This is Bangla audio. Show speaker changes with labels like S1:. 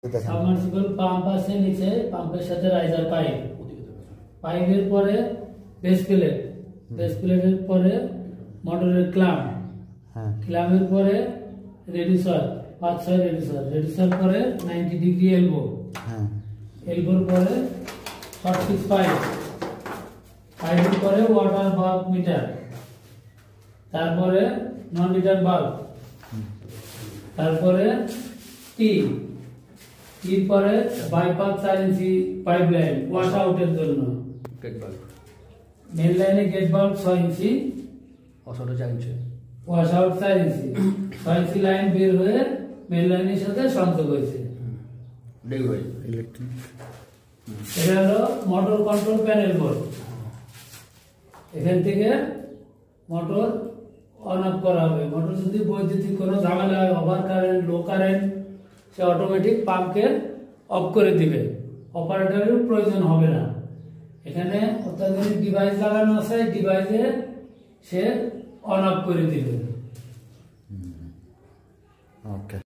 S1: সাবমার্সিবল পাম্প আছে নিচে, পাম্পের সাথে রাইজার পাইপ, পাইপের পরে বেস প্লেট, বেস প্লেটের পরে মোটরের ক্লাম্প, ক্লাম্পের পরে রেডিউসার 5-6 রেডিউসার, রেডিউসার পরে 90 ডিগ্রি এলবো, এলবোর পরে শর্ট পিচ পাইপ, পাইপের পরে ওয়াটার বাল্ব মিটার, তারপরে নন রিটার্ন বাল্ব, তারপরে টি, এর পরে বাইপাস 4 ইঞ্চি পাইপ লাইন ওয়াশ আউটের জন্য,
S2: গেট বাল্ব,
S1: মেন লাইনে গেট বাল্ব 6 ইঞ্চি,
S2: ওয়াশ আউট 4 ইঞ্চি,
S1: ওয়াশ আউট 4 ইঞ্চি, 6 ইঞ্চি লাইন বের হয়ে মেন লাইনের সাথে সংযোগ হয়েছে।
S2: ডেলিভারি
S3: ইলেকট্রিক,
S1: এটা হলো মোটর কন্ট্রোল প্যানেল বোর্ড। এখান থেকে মোটর অন অফ করা হবে। মোটর যদি বৈদ্যুতিক কোনো ঝামেলা হয়, ওভার কারেন্ট, লো কারেন্ট, সে অটোমেটিক পাম্পকে অফ করে দিবে, অপারেটরের প্রয়োজন হবে না। এখানে অত্যাধুনিক ডিভাইস লাগানো আছে, ডিভাইসে সে অন অফ করে দিবে।
S3: ওকে।